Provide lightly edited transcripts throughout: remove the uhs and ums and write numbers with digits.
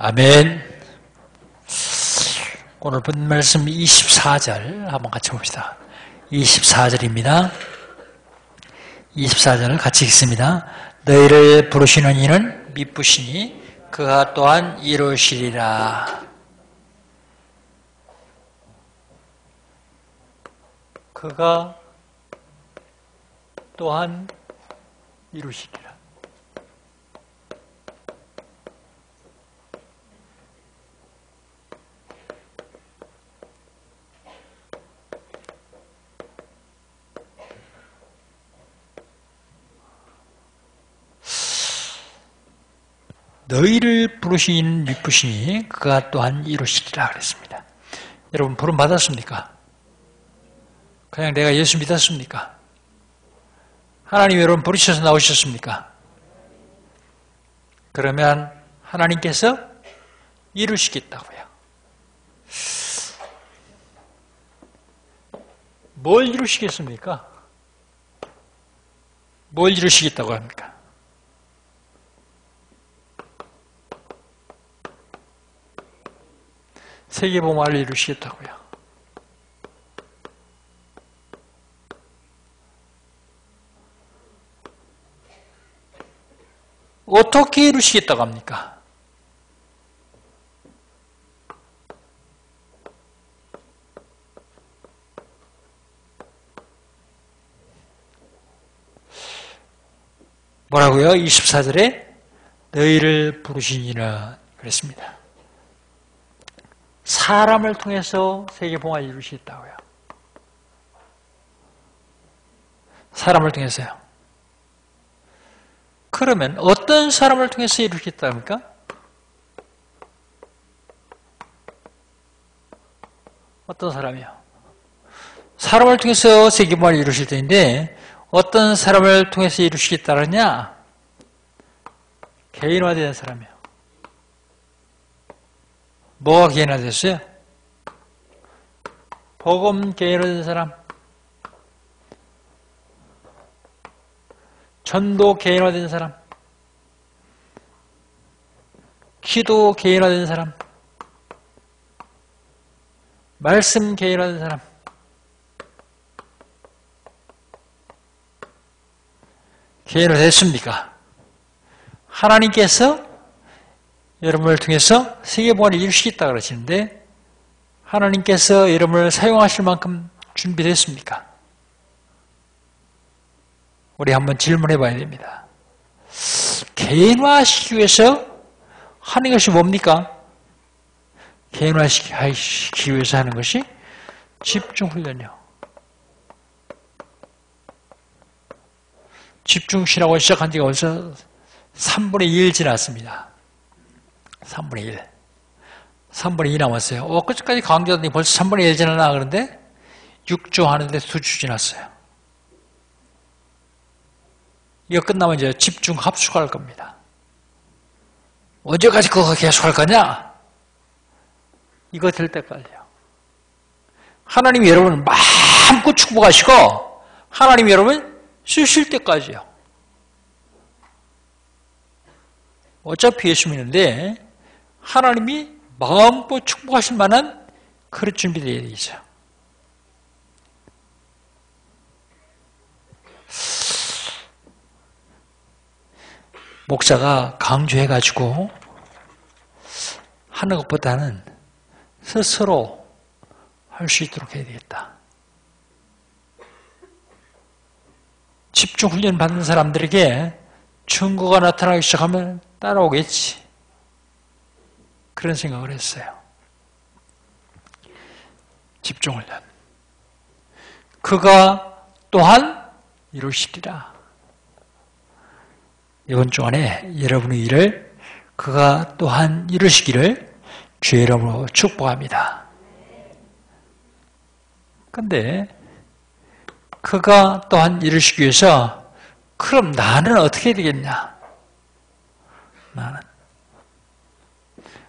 아멘. 오늘 본 말씀 24절 한번 같이 봅시다. 24절입니다. 24절을 같이 읽습니다. 너희를 부르시는 이는 미쁘시니 그가 또한 이루시리라. 그가 또한 이루시리라. 너희를 부르시는 미쁘시니 그가 또한 이루시리라 그랬습니다. 여러분 부름 받았습니까? 그냥 내가 예수 믿었습니까? 하나님 여러분 부르셔서 나오셨습니까? 그러면 하나님께서 이루시겠다고요. 뭘 이루시겠습니까? 뭘 이루시겠다고 합니까? 세계복음화를 이루시겠다고요. 어떻게 이루시겠다고 합니까? 뭐라고요? 24절에 너희를 부르시니라 그랬습니다. 사람을 통해서 세계복음화를 이루시겠다고요. 사람을 통해서요. 그러면 어떤 사람을 통해서 이루시겠답니까? 어떤 사람이요? 사람을 통해서 세계복음화를 이루실 텐데 어떤 사람을 통해서 이루시겠다느냐? 개인화된 사람이요. 뭐가 개인화됐어요? 복음 개인화된 사람, 전도 개인화된 사람, 기도 개인화된 사람, 말씀 개인화된 사람, 개인화됐습니까? 하나님께서 여러분을 통해서 세계복음화를 이루시겠다 그러시는데 하나님께서 여러분을 사용하실 만큼 준비됐습니까? 우리 한번 질문해 봐야 됩니다. 개인화시키기 위해서 하는 것이 뭡니까? 개인화시키기 위해서 하는 것이 집중훈련이요. 집중시라고 시작한 지가 벌써 3분의 2일 지났습니다. 3분의 1. 3분의 2 남았어요. 그저까지 강조하더니 벌써 3분의 1 지나나 그런데 6주 하는데 2주 지났어요. 이거 끝나면 이제 집중 합숙할 겁니다. 언제까지 그거 계속 할 거냐? 이거 될 때까지요. 하나님이 여러분을 마음껏 축복하시고 하나님이 여러분 쓰실 때까지요. 어차피 예수 믿는데 하나님이 마음껏 축복하실 만한 그릇 준비되어야 되죠. 목사가 강조해가지고 하는 것보다는 스스로 할 수 있도록 해야 되겠다. 집중훈련 받는 사람들에게 증거가 나타나기 시작하면 따라오겠지. 그런 생각을 했어요. 집중훈련. 그가 또한 이루시리라. 이번 주 안에 여러분의 일을 그가 또한 이루시기를 주의 이름으로 축복합니다. 그런데 그가 또한 이루시기 위해서 그럼 나는 어떻게 해야 되겠냐? 나는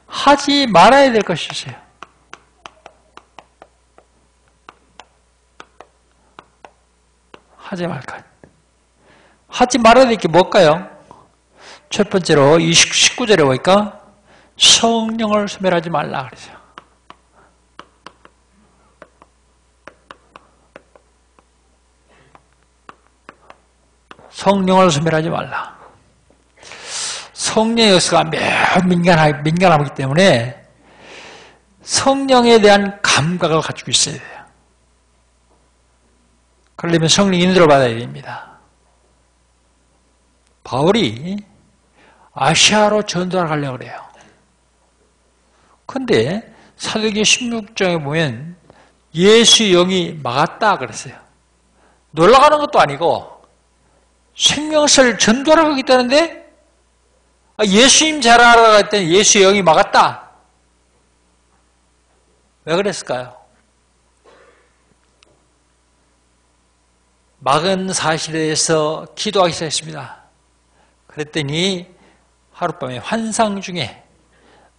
하지 말아야 될 것이 있어요. 하지 말까? 하지 말아야 될 게 뭘까요? 첫 번째로 19절에 보니까 성령을 소멸하지 말라 그러죠. 성령을 소멸하지 말라. 성령의 역사가 매우 민감하기 때문에 성령에 대한 감각을 가지고 있어야 돼요. 그러려면 성령 인도를 받아야 됩니다. 바울이 아시아로 전도를 가려고 그래요. 근데 사도행전 16장에 보면 예수 영이 막았다 그랬어요. 놀러가는 것도 아니고 생명을 전도하러 가겠다는데 예수님 자랑하러 갈 때 예수 영이 막았다. 왜 그랬을까요? 막은 사실에 대해서 기도하기 시작했습니다. 그랬더니 하룻밤에 환상 중에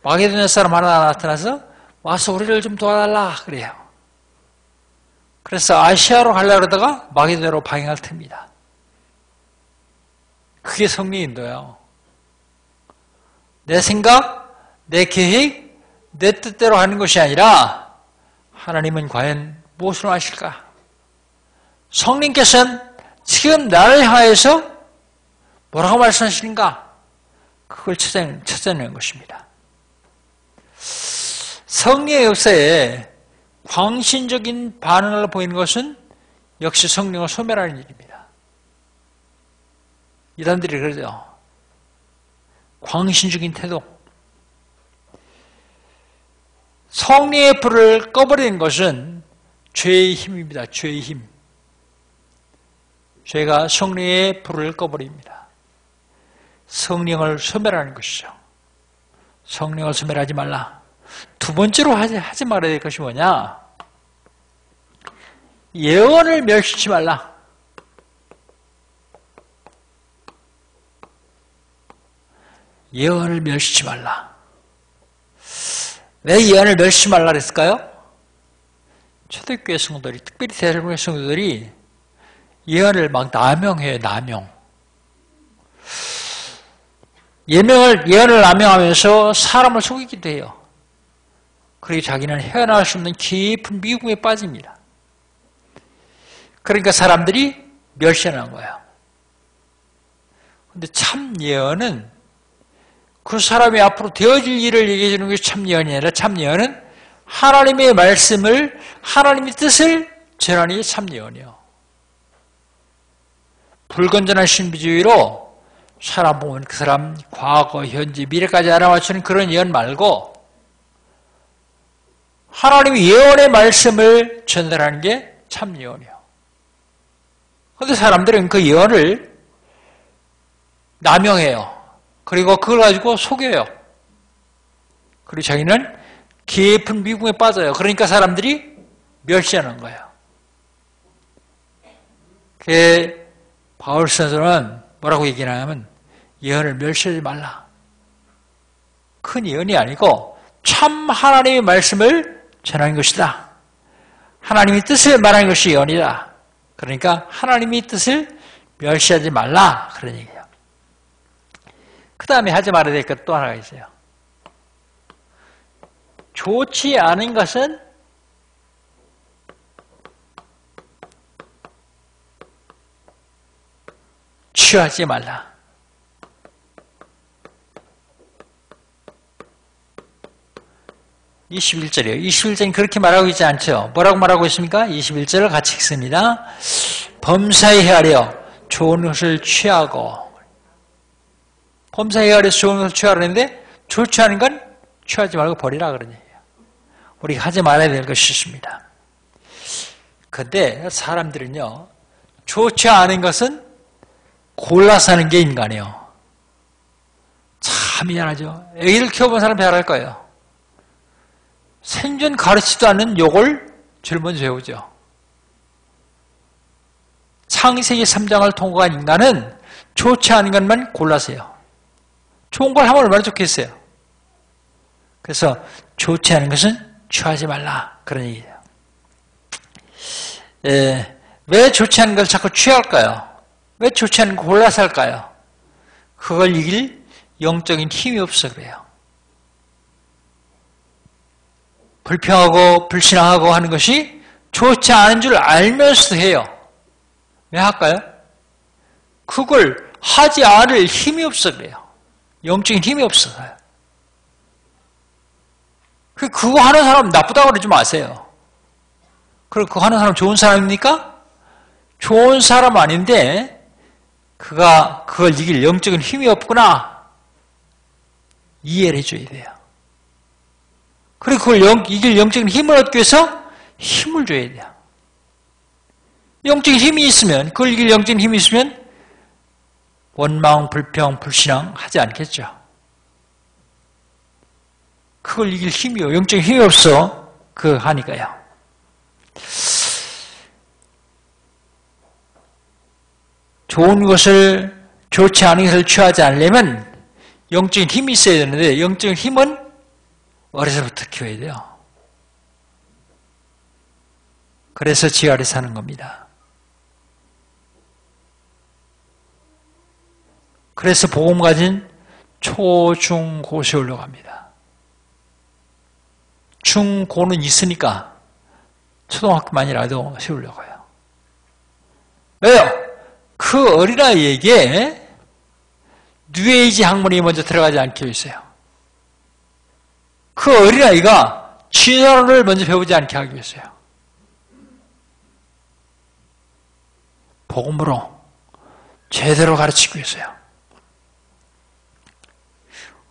마게도냐 사람 하나 나타나서 와서 우리를 좀 도와달라 그래요. 그래서 아시아로 가려고 그러다가 마게도냐로 방향을 틉니다. 그게 성령 인도예요. 내 생각, 내 계획, 내 뜻대로 하는 것이 아니라 하나님은 과연 무엇을 하실까? 성령께서는 지금 나를 향해서 뭐라고 말씀하시는가? 그걸 찾아내는 것입니다. 성령의 역사에 광신적인 반응을 보이는 것은 역시 성령을 소멸하는 일입니다. 이단들이 그러죠. 광신적인 태도. 성령의 불을 꺼버리는 것은 죄의 힘입니다. 죄의 힘. 죄가 성령의 불을 꺼버립니다. 성령을 소멸하는 것이죠. 성령을 소멸하지 말라. 두 번째로 하지 말아야 될 것이 뭐냐? 예언을 멸시치 말라. 예언을 멸시치 말라. 왜 예언을 멸시치 말라 그랬을까요? 초대교회 성도들이, 특별히 대한민국 성도들이 예언을 막 남용해요, 남용. 예언을 남용하면서 사람을 속이기도 해요. 그리고 자기는 헤어나올 수 없는 깊은 미궁에 빠집니다. 그러니까 사람들이 멸시하는 거예요. 근데 참 예언은 그 사람이 앞으로 되어질 일을 얘기해 주는 것이 참 예언이 아니라 참 예언은 하나님의 말씀을, 하나님의 뜻을 전하는 게 참 예언이에요. 불건전한 신비주의로 사람 보면 그 사람 과거, 현재, 미래까지 알아맞추는 그런 예언 말고 하나님의 예언의 말씀을 전달하는 게 참 예언이에요. 그런데 사람들은 그 예언을 남용해요. 그리고 그걸 가지고 속여요. 그리고 자기는 깊은 미궁에 빠져요. 그러니까 사람들이 멸시하는 거예요. 그 바울 선생은 뭐라고 얘기하냐면 예언을 멸시하지 말라. 큰 예언이 아니고 참 하나님의 말씀을 전하는 것이다. 하나님의 뜻을 말하는 것이 예언이다. 그러니까 하나님의 뜻을 멸시하지 말라. 그런 얘기예요. 그 다음에 하지 말아야 될 것 또 하나가 있어요. 좋지 않은 것은 취하지 말라. 21절이에요. 21절은 그렇게 말하고 있지 않죠. 뭐라고 말하고 있습니까? 21절을 같이 읽습니다. 범사에 헤아려 좋은 것을 취하고, 범사에 헤아려 좋은 것을 취하라는데 좋지 않은 건 취하지 말고 버리라 그런 얘기예요. 우리가 하지 말아야 될 것이 있습니다. 근데 사람들은요, 좋지 않은 것은 골라서 하는 게 인간이에요. 참 미안하죠. 애기를 키워본 사람 잘 알 거예요. 생전 가르치지도 않는 욕을 제일 먼저 배우죠. 창세기 3장을 통과한 인간은 좋지 않은 것만 골라서 해요. 좋은 걸 하면 얼마나 좋겠어요. 그래서 좋지 않은 것은 취하지 말라 그런 얘기예요. 왜 좋지 않은 걸 자꾸 취할까요? 왜 좋지 않은 걸 골라서 할까요? 그걸 이길 영적인 힘이 없어 그래요. 불평하고 불신앙하고 하는 것이 좋지 않은 줄 알면서도 해요. 왜 할까요? 그걸 하지 않을 힘이 없어 그래요. 영적인 힘이 없어서요. 그거 하는 사람 나쁘다고 그러지 마세요. 그리고 그거 하는 사람 좋은 사람입니까? 좋은 사람 아닌데 그가 그걸 이길 영적인 힘이 없구나 이해를 해줘야 돼요. 그리고 그걸 이길 영적인 힘을 얻기 위해서 힘을 줘야 돼요. 영적인 힘이 있으면 그걸 이길 영적인 힘이 있으면 원망, 불평, 불신앙 하지 않겠죠. 그걸 이길 힘이요. 영적인 힘이 없어. 그 하니까요. 좋은 것을 좋지 않은 것을 취하지 않으려면 영적인 힘이 있어야 되는데 영적인 힘은 어려서부터 키워야 돼요. 그래서 지하를 사는 겁니다. 그래서 복음 가진 초, 중, 고시 올라갑니다. 중, 고는 있으니까 초등학교만이라도 세우려고 해요. 왜요? 그 어린아이에게 뉴에이지 학문이 먼저 들어가지 않게 있어요. 그 어린아이가 진화론을 먼저 배우지 않게 하기 위해서요. 복음으로 제대로 가르치기 위해서요.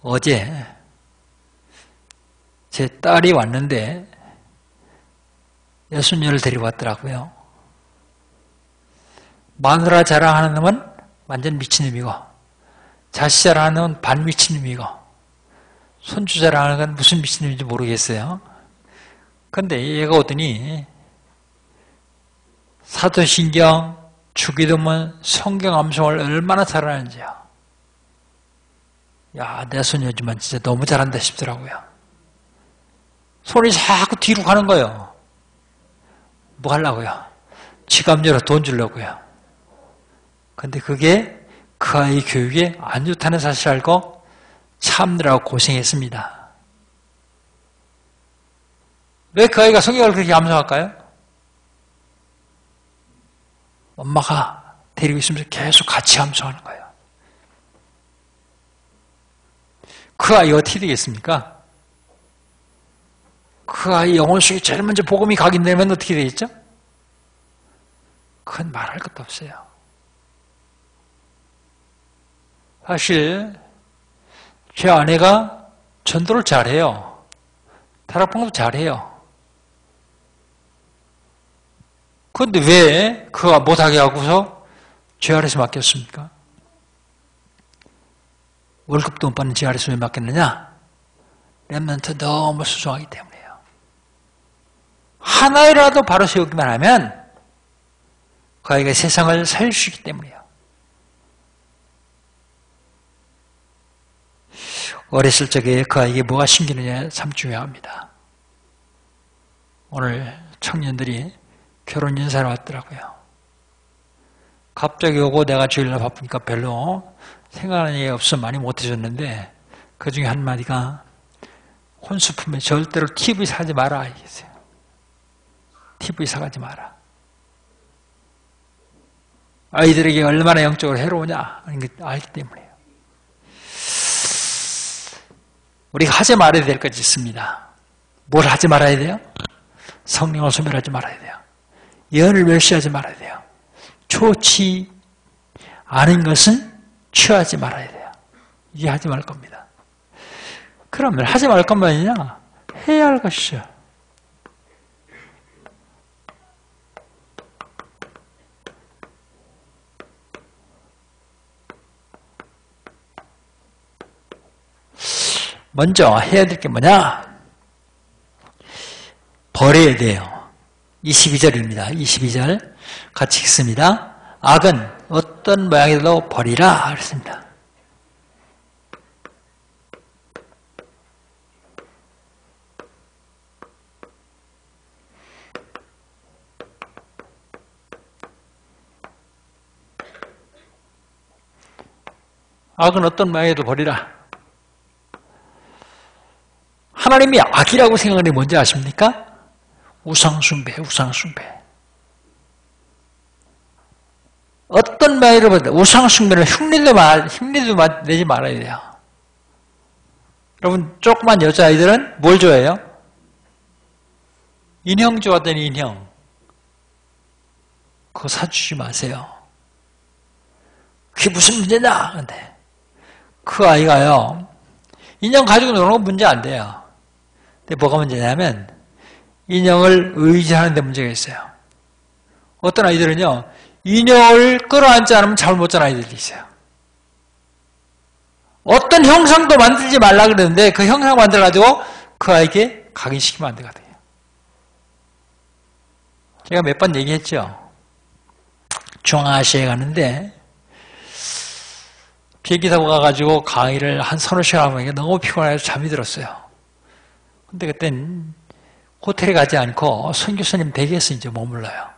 어제 제 딸이 왔는데 여순녀를 데리고 왔더라고요. 마누라 자랑하는 놈은 완전 미친놈이고 자식 자랑하는 놈은 반 미친놈이고 손주 자랑하는 건 무슨 미친놈인지 모르겠어요. 그런데 얘가 오더니 사도신경, 주기도문, 성경 암송을 얼마나 잘하는지요. 야, 내 손 요즘은 진짜 너무 잘한다 싶더라고요. 손이 자꾸 뒤로 가는 거예요. 뭐 하려고요? 지갑 열어 돈 주려고요. 근데 그게 그 아이 교육에 안 좋다는 사실 알고 참느라고 고생했습니다. 왜 그 아이가 성경을 그렇게 암송할까요? 엄마가 데리고 있으면서 계속 같이 암송하는 거예요. 그 아이 어떻게 되겠습니까? 그 아이 영혼 속에 제일 먼저 복음이 가긴 되면 어떻게 되겠죠? 그건 말할 것도 없어요. 사실 제 아내가 전도를 잘해요. 다락방도 잘해요. 그런데 왜 그가 못하게 하고서 제 아래서 맡겼습니까? 월급도 못 받는 제 아래서 왜 맡겼느냐? 렘넌트 너무 수송하기 때문에요. 하나라도 바로 세우기만 하면 그 아이가 세상을 살 수 있기 때문이에요. 어렸을 적에 그 아이에게 뭐가 심기느냐 참 중요합니다. 오늘 청년들이 결혼 인사를 왔더라고요. 갑자기 오고 내가 주일날 바쁘니까 별로 생각하는 얘기가 없어 많이 못해줬는데 그 중에 한마디가 혼수품에 절대로 TV 사지 마라 알겠어요. TV 사가지 마라. 아이들에게 얼마나 영적으로 해로우냐 하는 걸 알기 때문에요. 우리가 하지 말아야 될 것이 있습니다. 뭘 하지 말아야 돼요? 성령을 소멸하지 말아야 돼요. 예언을 멸시하지 말아야 돼요. 좋지 않은 것은 취하지 말아야 돼요. 이게 하지 말 겁니다. 그러면 하지 말 것만 아니냐? 해야 할 것이죠. 먼저 해야 될 게 뭐냐? 버려야 돼요. 22절입니다. 22절 같이 읽습니다. 악은 어떤 모양이라도 버리라 그랬습니다. 악은 어떤 모양이라도 버리라. 하나님이 악이라고 생각하는 게 뭔지 아십니까? 우상숭배, 우상숭배. 어떤 말로 봐도 우상숭배는 흉내도 내지 말아야 돼요. 여러분, 조그만 여자아이들은 뭘 좋아해요? 인형 좋아하더니 인형. 그거 사주지 마세요. 그게 무슨 문제냐? 근데 그 아이가요, 인형 가지고 노는 건 문제 안 돼요. 근데 뭐가 문제냐면, 인형을 의지하는 데 문제가 있어요. 어떤 아이들은요, 인형을 끌어안지 않으면 잠을 못 자는 아이들이 있어요. 어떤 형상도 만들지 말라 그러는데 그 형상 만들어가지고 그 아이에게 각인시키면 안 되거든요. 제가 몇 번 얘기했죠. 중앙아시아에 가는데 비행기 타고 가가지고 강의를 한 서너 시간 하면 너무 피곤해서 잠이 들었어요. 근데 그땐 호텔에 가지 않고 선교사님 댁에서 이제 머물러요.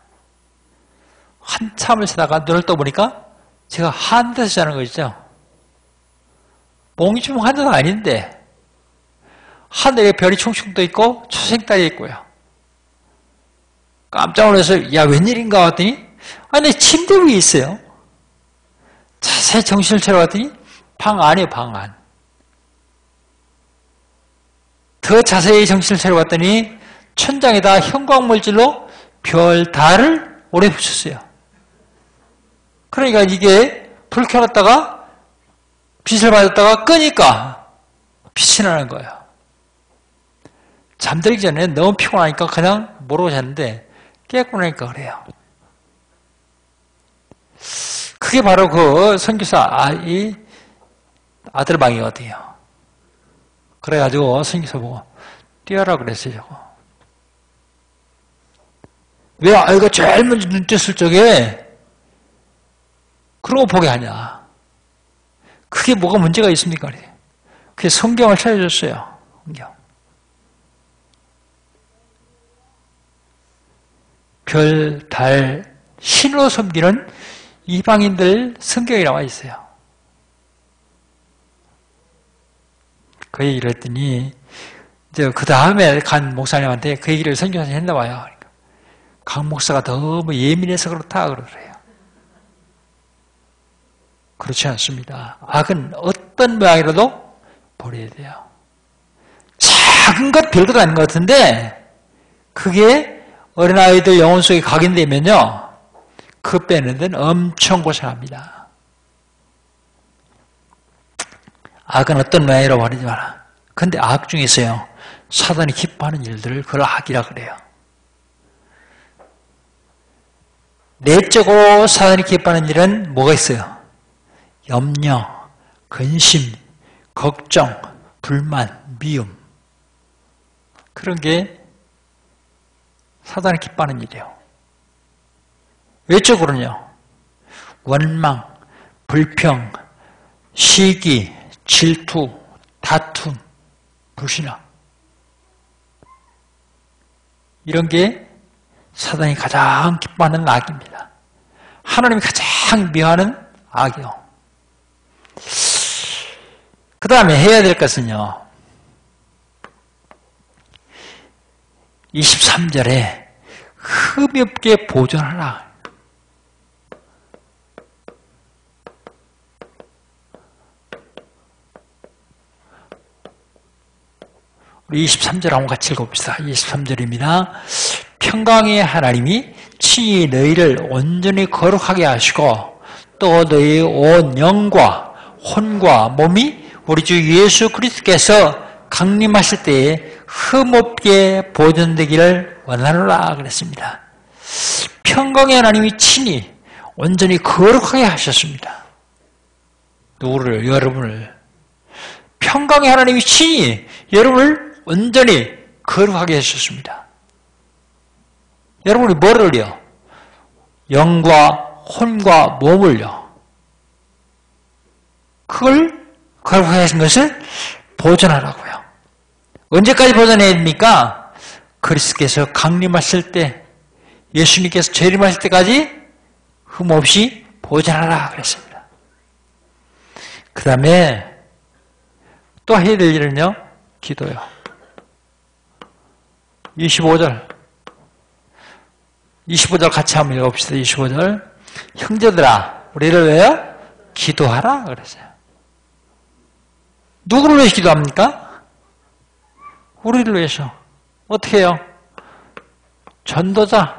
한참을 자다가 눈을 떠보니까 제가 한 데서 자는 거 있죠. 몽이 좀 한데도 아닌데 하늘에 별이 충충 떠 있고 초생달이 있고요. 깜짝 놀라서 야 웬일인가 했더니 아니 침대 위에 있어요. 자세히 정신을 차려봤더니 방 안이에요. 방 안. 더 자세히 정신을 차려봤더니 천장에다 형광물질로 별, 달을 오래 붙였어요. 그러니까 이게 불 켜놨다가 빛을 받았다가 끄니까 빛이 나는 거예요. 잠들기 전에 너무 피곤하니까 그냥 모르고 잤는데 깨고 나니까 그래요. 그게 바로 그 선교사 아들 방이거든요. 그래가지고 선교사 보고 뛰어라 그랬어요. 저거. 왜 아이가 제일 먼저 눈 떴을 적에 그러고 보게 하냐. 그게 뭐가 문제가 있습니까? 그게 성경을 찾아줬어요. 성경. 별, 달, 신으로 섬기는 이방인들 성경에 나와 있어요. 그 얘기를 했더니 이제 그 다음에 간 목사님한테 그 얘기를 선교사님 했나 봐요. 그러니까 강 목사가 너무 예민해서 그렇다 그러더래요. 그렇지 않습니다. 악은 어떤 모양이라도 버려야 돼요. 작은 것 별것 아닌 것 같은데 그게 어린아이들 영혼 속에 각인되면요. 그 빼는 데는 엄청 고생합니다. 악은 어떤 모양이라고 버리지 마라. 근데 악 중에서요. 사단이 기뻐하는 일들을 그걸 악이라 그래요. 내적으로 사단이 기뻐하는 일은 뭐가 있어요? 염려, 근심, 걱정, 불만, 미움. 그런 게 사단이 기뻐하는 일이에요. 외적으로는요. 원망, 불평, 시기, 질투, 다툼, 불신앙. 이런 게 사단이 가장 기뻐하는 악입니다. 하나님이 가장 미워하는 악이요. 그 다음에 해야 될 것은요. 23절에 흠이 없게 보존하라. 우리 23절 한번 같이 읽어봅시다. 23절입니다. 평강의 하나님이 친히 너희를 온전히 거룩하게 하시고 또 너희의 온 영과 혼과 몸이 우리 주 예수 그리스도께서 강림하실 때에 흠없게 보존되기를 원하노라 그랬습니다. 평강의 하나님이 친히 온전히 거룩하게 하셨습니다. 누구를? 여러분을. 평강의 하나님이 친히 여러분을 온전히 거룩하게 하셨습니다. 여러분이 뭐를요? 영과 혼과 몸을요. 그걸 거룩하게 하신 것을 보존하라고요. 언제까지 보존해야 됩니까? 그리스도께서 강림하실 때, 예수님께서 재림하실 때까지 흠없이 보존하라 그랬습니다. 그 다음에 또 해야 될 일은요, 기도요. 25절. 25절 같이 한번 읽어봅시다. 25절. 형제들아, 우리를 위하여 기도하라. 그랬어요. 누구를 위해서 기도합니까? 우리를 위해서. 어떻게 해요? 전도자.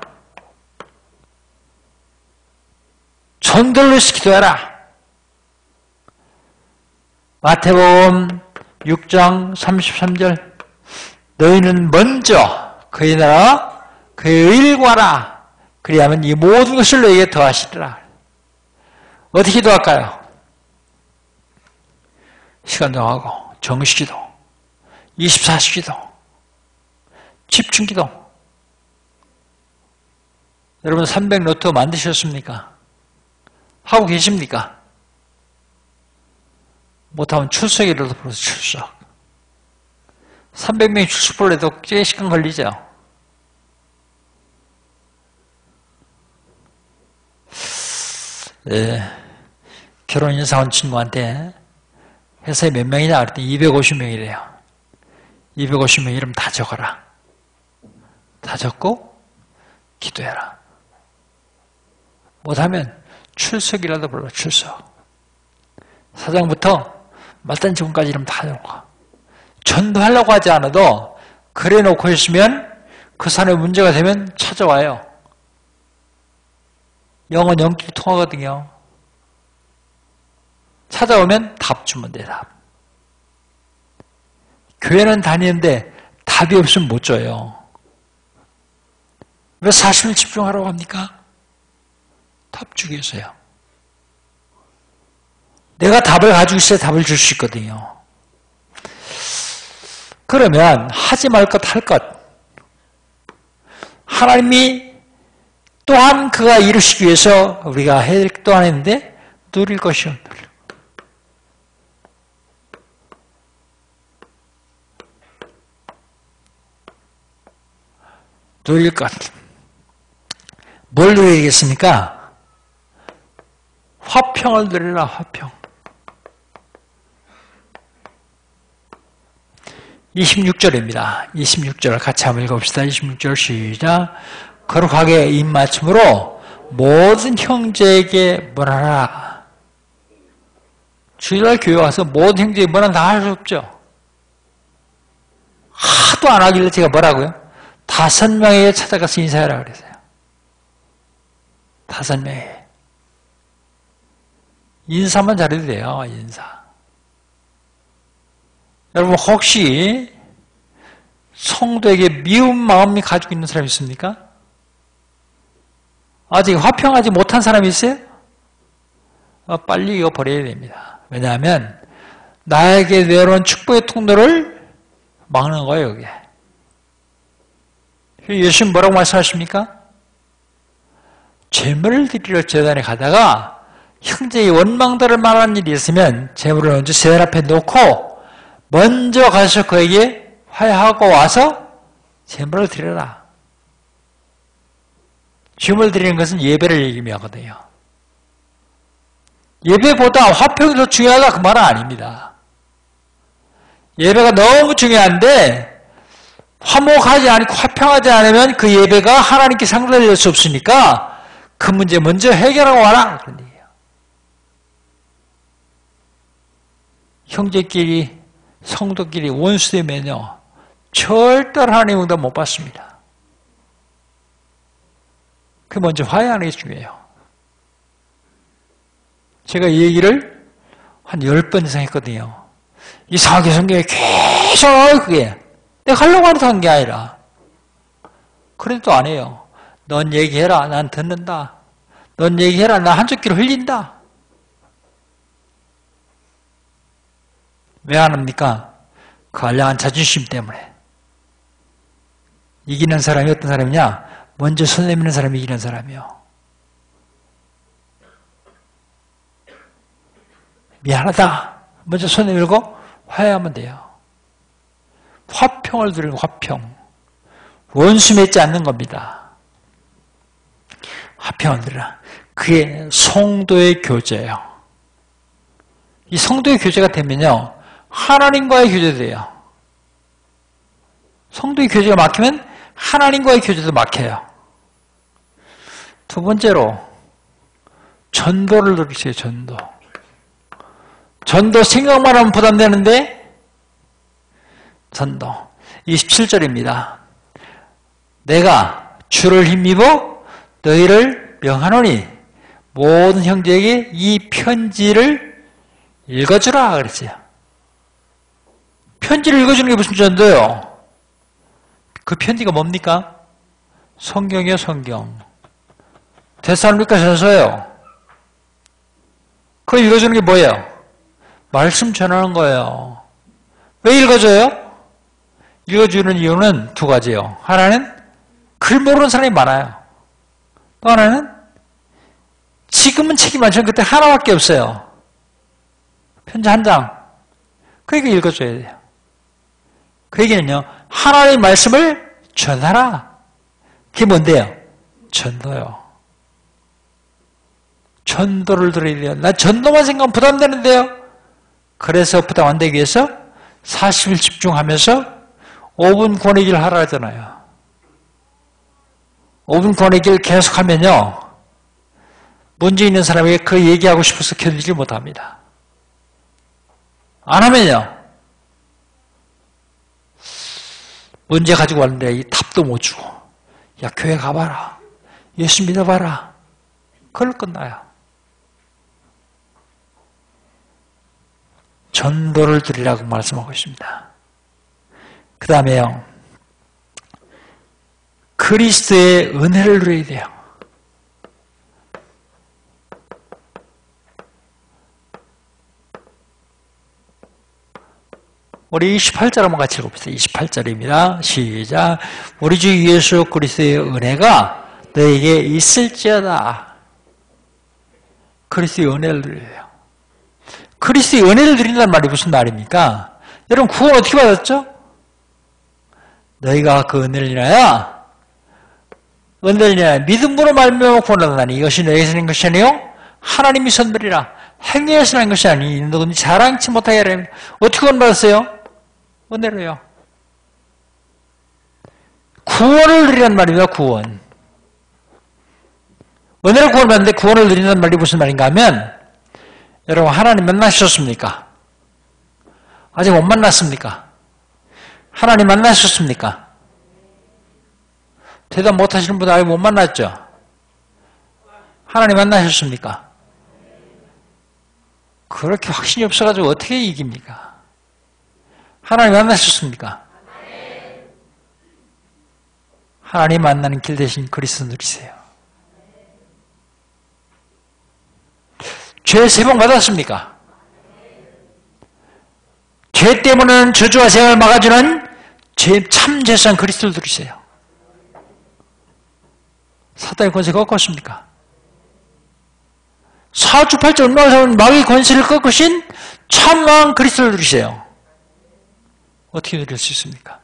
전도를 위해서 기도해라. 마태복음 6장 33절. 너희는 먼저 그의 나라와 그의 의를 구하라. 그리하면 이 모든 것을 너희에게 더하시리라. 어떻게 기도할까요? 시간 정하고 정시기도, 24시기도, 집중기도. 여러분 300노트 만드셨습니까? 하고 계십니까? 못하면 출석이라도 불러서 출석. 300명이 출석 불러도 꽤 시간 걸리죠? 네. 결혼 인사 온 친구한테 회사에 몇 명이냐 그랬더니 250명이래요. 250명 이름 다 적어라. 다 적고 기도해라. 못하면 출석이라도 불러. 출석. 사장부터 말단 직원까지 이름 다 적어. 전도하려고 하지 않아도 그래 놓고 있으면 그 사람의 문제가 되면 찾아와요. 영은 영끼리 통하거든요. 찾아오면 답 주면 돼. 답. 교회는 다니는데 답이 없으면 못 줘요. 왜 40일 집중하라고 합니까? 답 주기 위해서요. 내가 답을 가지고 있어야 답을 줄 수 있거든요. 그러면 하지 말 것 할 것. 하나님이 또한 그가 이루시기 위해서 우리가 해야 될 것 또한 했는데 누릴 것이요. 누릴 것. 뭘 누리겠습니까? 화평을 누리라. 화평. 26절입니다. 26절 같이 한번 읽어봅시다. 26절 시작. 거룩하게 입맞춤으로 모든 형제에게 문하라. 주일날 교회 와서 모든 형제에게 문하는 다 할 수 없죠. 하도 안 하길래 제가 뭐라고요? 5명에게 찾아가서 인사해라 그랬어요. 5명에게. 인사만 잘해도 돼요. 인사. 여러분 혹시 성도에게 미운 마음이 가지고 있는 사람이 있습니까? 아직 화평하지 못한 사람이 있어요? 빨리 이거 버려야 됩니다. 왜냐하면 나에게 내려온 축복의 통로를 막는 거예요. 이게. 예수님 뭐라고 말씀하십니까? 제물을 드리러 제단에 가다가 형제의 원망들을 말하는 일이 있으면 제물을 먼저 제단 앞에 놓고 먼저 가서 그에게 화해하고 와서 제물을 드려라. 제물 드리는 것은 예배를 얘기하거든요. 예배보다 화평이 더 중요하다 그 말은 아닙니다. 예배가 너무 중요한데 화목하지 않고 화평하지 않으면 그 예배가 하나님께 상달될 수 없으니까 그 문제 먼저 해결하고 와라. 그런 얘기예요. 형제끼리 성도끼리 원수되면요 절대로 하나님 응답 못 받습니다. 그 먼저 화해하는 게 중요해요. 제가 이 얘기를 한 10번 이상 했거든요. 이상하게 성경에 계속 그게 내가 하려고 해서 한 게 아니라 그래도 안 해요. 넌 얘기해라. 난 듣는다. 넌 얘기해라. 난 한쪽 귀로 흘린다. 왜 안 합니까? 그 알량한 자존심 때문에. 이기는 사람이 어떤 사람이냐? 먼저 손 내미는 사람이 이기는 사람이요. 미안하다. 먼저 손 내밀고 화해하면 돼요. 화평을 누리는 화평. 원수 맺지 않는 겁니다. 화평을 누리라. 그게 성도의 교제예요. 이 성도의 교제가 되면요. 하나님과의 교제도 돼요. 성도의 교제가 막히면 하나님과의 교제도 막혀요. 두 번째로 전도를 누리세요. 전도 생각만 하면 부담되는데 전도 27절입니다. 내가 주를 힘입어 너희를 명하노니 모든 형제에게 이 편지를 읽어주라 그랬어요. 편지를 읽어주는 게 무슨 전도요? 그 편지가 뭡니까? 성경이요, 성경. 데살로니가 전서예요. 그거 읽어주는 게 뭐예요? 말씀 전하는 거예요. 왜 읽어줘요? 읽어주는 이유는 두 가지요. 하나는 글 모르는 사람이 많아요. 또 하나는 지금은 책이 많지만 그때 하나밖에 없어요. 편지 한 장. 그러니까 읽어줘야 돼요. 그 얘기는요, 하나님의 말씀을 전하라. 그게 뭔데요? 전도요. 전도를 드려야 돼요. 나 전도만 생각하면 부담되는데요. 그래서 부담 안 되기 위해서 40일 집중하면서 5분 권익을 하라 하잖아요. 5분 권익을 계속하면요, 문제 있는 사람에게 그 얘기하고 싶어서 견디지 못합니다. 안 하면요, 문제 가지고 왔는데 이 답도 못 주고, 야, 교회 가봐라. 예수 믿어봐라. 그걸 끝나요. 전도를 드리라고 말씀하고 있습니다. 그 다음에요, 그리스도의 은혜를 누려야 돼요. 우리 28절 한번 같이 읽어봅시다. 28절입니다. 시작. 우리 주 예수 그리스도의 은혜가 너에게 있을지어다. 그리스도의 은혜를 누려요. 그리스도의 은혜를 누린다는 말이 무슨 말입니까? 여러분, 구원 어떻게 받았죠? 너희가 그 은혜를 인하여 믿음으로 말미암아 구원하다니 이것이 너희에서 난 것이 아니요 하나님이 선물이라. 행위에서 난 것이 아니 너희 자랑치 못하게 하라. 어떻게 구원받았어요? 은혜로요. 구원을 누리란 말입니다. 구원. 은혜로 구원을 받는데 구원을 누린다는 말이 무슨 말인가 하면, 여러분, 하나님 만나셨습니까? 아직 못 만났습니까? 하나님 만나셨습니까? 대답 못 하시는 분들 아직 못 만났죠? 하나님 만나셨습니까? 그렇게 확신이 없어가지고 어떻게 이깁니까? 하나님 만나셨습니까? 하나님 만나는 길 대신 그리스도 누리세요. 죄 3번 받았습니까? 죄 때문에는 저주와 재앙을 막아주는 참 죄산 그리스도를 누리세요. 사단의 권세 꺾었습니까? 사주팔자 운명을 마귀의 권세를 꺾으신 참왕 그리스도를 누리세요. 어떻게 누릴 수 있습니까?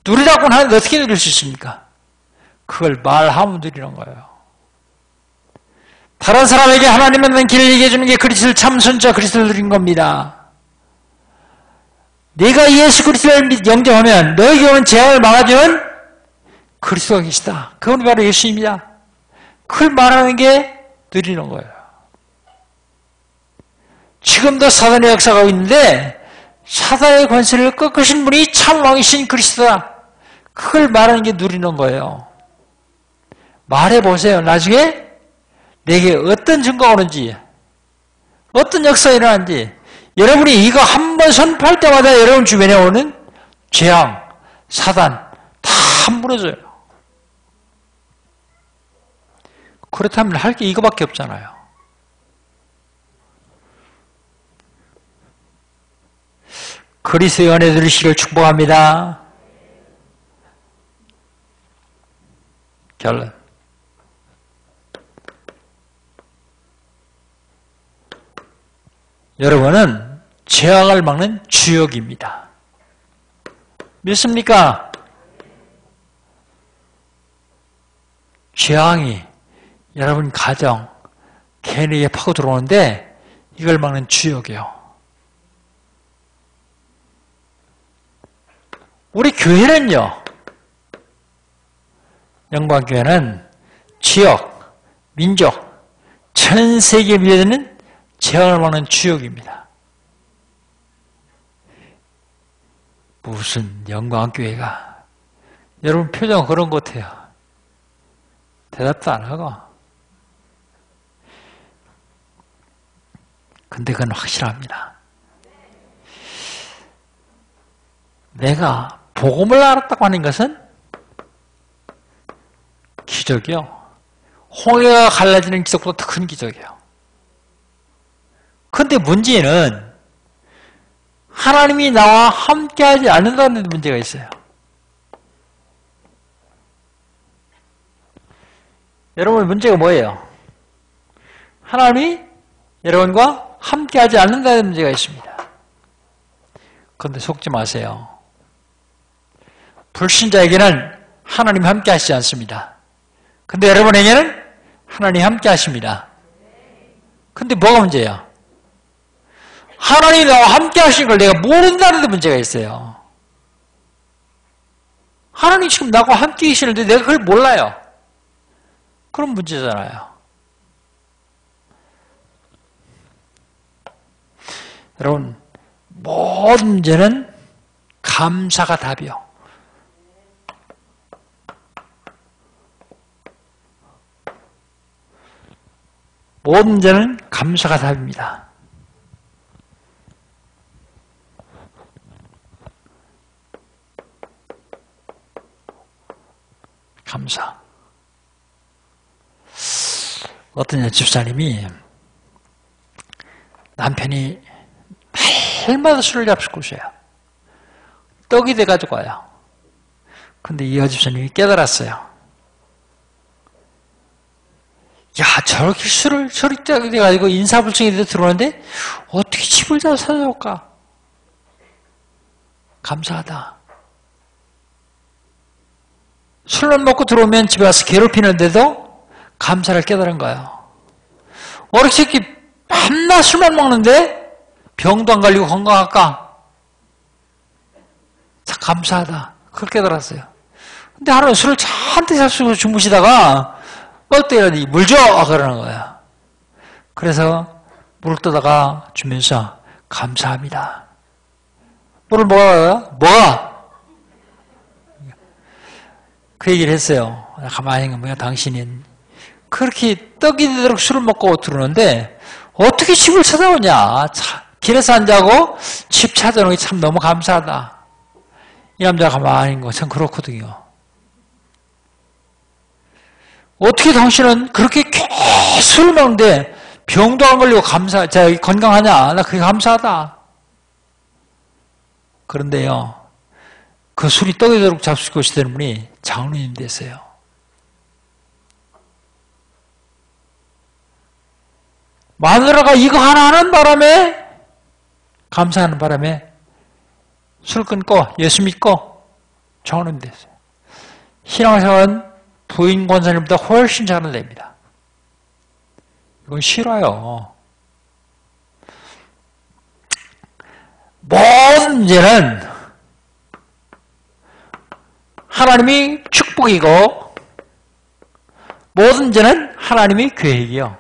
누리라고는 하는데 어떻게 누릴 수 있습니까? 그걸 말하면 누리는 거예요. 다른 사람에게 하나님 만나는 길을 얘기해 주는 게 그리스도를 참 선자 그리스도를 누린 겁니다. 네가 예수 그리스도를 영접하면 너에게 오는 재앙을 막아주는 그리스도가 계시다. 그분이 바로 예수입니다. 그걸 말하는 게 누리는 거예요. 지금도 사단의 역사가 하고 있는데 사단의 권세를 꺾으신 분이 참 왕이신 그리스도다. 그걸 말하는 게 누리는 거예요. 말해보세요. 나중에 내게 어떤 증거가 오는지, 어떤 역사가 일어나는지, 여러분이 이거 한 번 선포할 때마다 여러분 주변에 오는 재앙, 사단 다 무너져요. 그렇다면 할 게 이거밖에 없잖아요. 그리스도의 은혜 누리시길 축복합니다. 결론. 여러분은 재앙을 막는 주역입니다. 믿습니까? 재앙이 여러분 가정, 개인에게 파고 들어오는데 이걸 막는 주역이에요. 우리 교회는요, 영광교회는 지역, 민족, 전 세계에 밀려드는 재앙을 막는 주역입니다. 무슨 영광교회가, 여러분 표정 그런 것 같아요. 대답도 안 하고. 근데 그건 확실합니다. 내가 복음을 알았다고 하는 것은 기적이요. 홍해가 갈라지는 기적보다 더 큰 기적이에요. 그런데 문제는 하나님이 나와 함께하지 않는다는 문제가 있어요. 여러분 문제가 뭐예요? 하나님이 여러분과 함께하지 않는다는 문제가 있습니다. 그런데 속지 마세요. 불신자에게는 하나님 함께 하시지 않습니다. 근데 여러분에게는 하나님 함께 하십니다. 근데 뭐가 문제야? 하나님이 나와 함께 하시는 걸 내가 모른다는 데 문제가 있어요. 하나님 지금 나와 함께 계시는데 내가 그걸 몰라요. 그런 문제잖아요. 여러분, 모든 문제는 감사가 답이요. 모든 문제는 감사가 답입니다. 감사. 어떤 집사님이 남편이 매일마다 술을 잡수고 있어요. 떡이 돼가지고 와요. 근데 이 여집사님이 깨달았어요. 야, 저렇게 술을 저렇게 떡이 돼가지고 인사불성이 들어오는데 어떻게 집을 잘 사줄까? 감사하다. 술만 먹고 들어오면 집에 와서 괴롭히는데도 감사를 깨달은 거예요. 어떻게 이렇게 밤낮 술만 먹는데 병도 안 걸리고 건강할까? 참 감사하다. 그걸 깨달았어요. 근데 하루는 술을 잔뜩 잡수고 주무시다가 뻘떡이라니 물 줘! 그러는 거예요. 그래서 물을 떠다가 주면서 감사합니다. 물을 먹어요? 뭐가? 그 얘기를 했어요. 가만히 보면 당신은 그렇게 떡이 되도록 술을 먹고 들어오는데 어떻게 집을 찾아오냐. 길에서 안 자고 집 찾아오는 게 참 너무 감사하다. 이 남자가 가만히 있는 거 참 그렇거든요. 어떻게 당신은 그렇게 계속 술을 먹는데 병도 안 걸리고 건강하냐. 나 그게 감사하다. 그런데요. 그 술이 떡이 되도록 잡수고 오시던 분이 장로님 됐어요. 마누라가 이거 하나 하는 바람에, 감사하는 바람에 술 끊고 예수 믿고 장로님 됐어요. 신앙생활은 부인 권사님보다 훨씬 잘은 됩니다. 이건 싫어요. 모든 문제는 하나님이 축복이고 모든 문제는 하나님이 계획이요.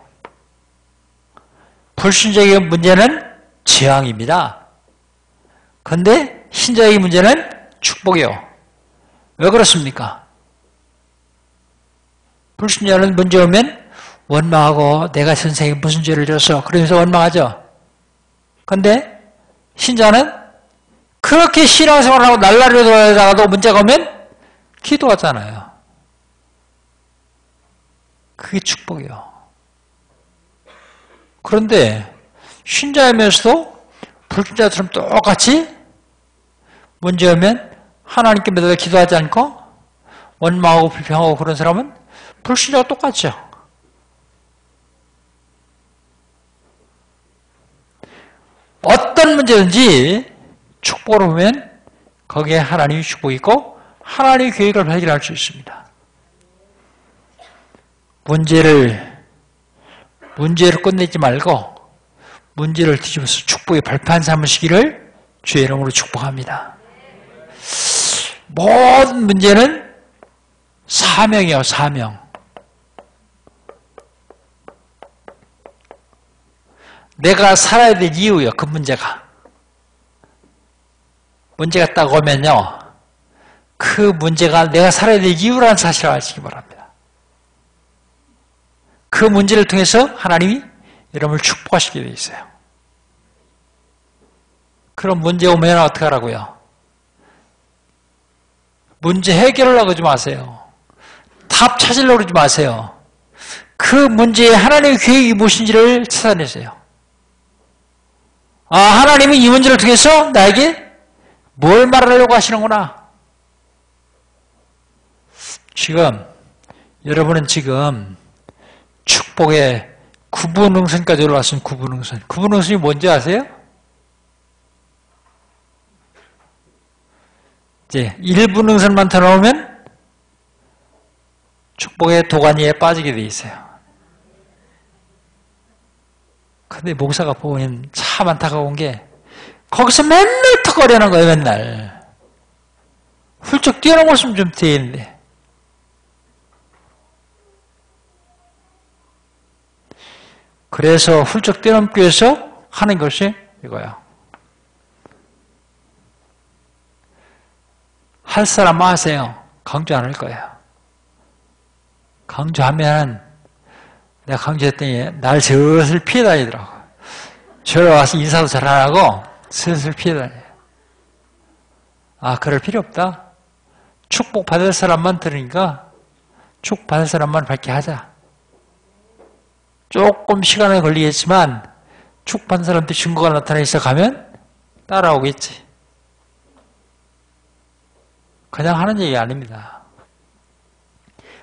불신자의 문제는 재앙입니다. 그런데 신자의 문제는 축복이요. 왜 그렇습니까? 불신자는 문제 오면 원망하고 내가 선생님 무슨 죄를 졌어? 그러면서 원망하죠. 그런데 신자는 그렇게 신앙생활을 하고 날라리로 돌아다가도 문제가 오면 기도하잖아요. 그게 축복이요. 그런데 신자이면서도 불신자처럼 똑같이 문제 오면 하나님께 매달 기도하지 않고 원망하고 불평하고 그런 사람은 불신자와 똑같죠. 어떤 문제든지 축복으로 보면 거기에 하나님이 축복이 있고 하나님의 계획을 발견할 수 있습니다. 문제를 끝내지 말고 문제를 뒤집어서 축복의 발판 삼으시기를 주의 이름으로 축복합니다. 모든 문제는 사명이요, 사명. 내가 살아야 될 이유요, 그 문제가. 문제가 딱 오면요, 그 문제가 내가 살아야 될 이유라는 사실을 아시기 바랍니다. 그 문제를 통해서 하나님이 여러분을 축복하시게 돼 있어요. 그런 문제 오면 어떻게 하라고요? 문제 해결하려고 하지 마세요. 답 찾으려고 그러지 마세요. 그 문제에 하나님의 계획이 무엇인지를 찾아내세요. 아, 하나님은 이 문제를 통해서 나에게 뭘 말하려고 하시는구나. 지금 여러분은 지금 축복의 구분응선까지 올라왔으면 구분응선. 구분응선이 뭔지 아세요? 이제 1분응선만 더 나오면 축복의 도가니에 빠지게 돼 있어요. 근데 목사가 보면 참 안타까운 게 거기서 맨날 턱거리는 거예요, 맨날. 훌쩍 뛰어넘었으면 좀 되겠는데. 그래서 훌쩍 뛰어넘기 위해서 하는 것이 이거야. 할 사람만 하세요. 강조 안 할 거예요. 강조하면 내가 강조했더니 날 슬슬 피해 다니더라고. 저러 와서 인사도 잘 안 하고 슬슬 피해 다녀요. 아, 그럴 필요 없다. 축복 받을 사람만 들으니까 축복 받을 사람만 밝게 하자. 조금 시간이 걸리겠지만 축복 받는 사람한테 증거가 나타나 있어 가면 따라오겠지. 그냥 하는 얘기 아닙니다.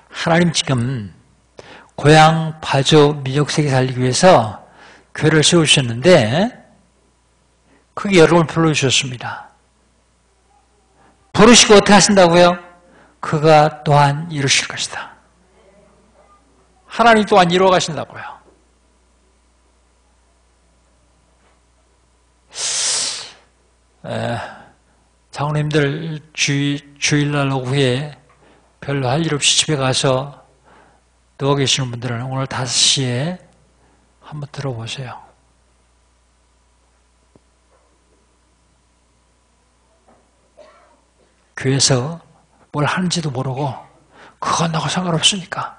하나님 지금 고향, 파주, 민족세계 살리기 위해서 교회를 세우셨는데 그게 여러분을 불러주셨습니다. 부르시고 어떻게 하신다고요? 그가 또한 이루실 것이다. 하나님 또한 이루어 가신다고요. 장로님들 주일날 오후에 별로 할 일 없이 집에 가서 누워 계시는 분들은 오늘 5시에 한번 들어보세요. 교회에서 뭘 하는지도 모르고 그건 나하고 상관없으니까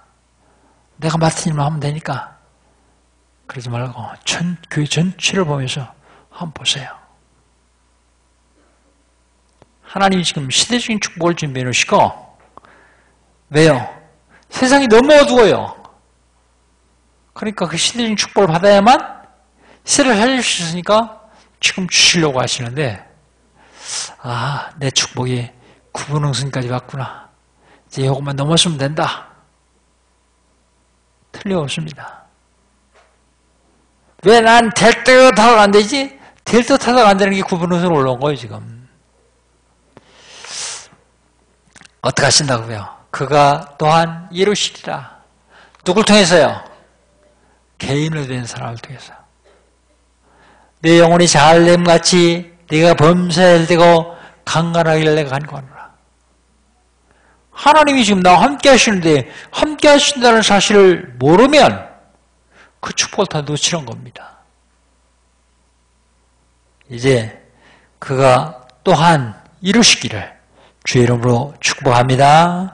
내가 맡은 일만 하면 되니까 그러지 말고 교회 전체를 보면서 한번 보세요. 하나님이 지금 시대적인 축복을 준비해 놓으시고 왜요? 세상이 너무 어두워요. 그러니까 그 시대적인 축복을 받아야만 세를 살릴 수 있으니까 지금 주시려고 하시는데 아, 내 축복이 구분응선까지 왔구나. 이제 이것만 넘었으면 된다. 틀림없습니다. 왜 난 될 듯 하다가 안 되지? 될 듯 하다가 안 되는 게 구분응선 올라온 거예요, 지금. 어떻게 하신다고요? 그가 또한 이루시리라. 누굴 통해서요? 개인으로 된 사람을 통해서. 내 영혼이 잘됨같이 네가 범사일되고 강건하길 내가 간구하노라. 하나님이 지금 나와 함께 하시는데 함께 하신다는 사실을 모르면 그 축복을 다 놓치는 겁니다. 이제 그가 또한 이루시기를 주의 이름으로 축복합니다.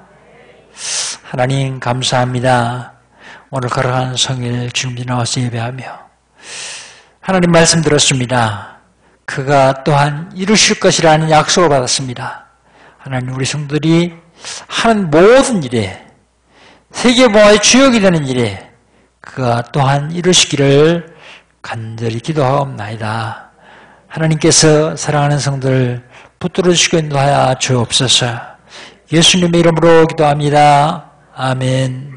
하나님 감사합니다. 오늘 거룩한 성일 준비 나와서 예배하며 하나님 말씀 들었습니다. 그가 또한 이루실 것이라는 약속을 받았습니다. 하나님 우리 성도들이 하는 모든 일에 세계보화의 주역이 되는 일에 그가 또한 이루시기를 간절히 기도하옵나이다. 하나님께서 사랑하는 성도들 붙들어 주시고 인도하여 주옵소서. 예수님의 이름으로 기도합니다. 아멘.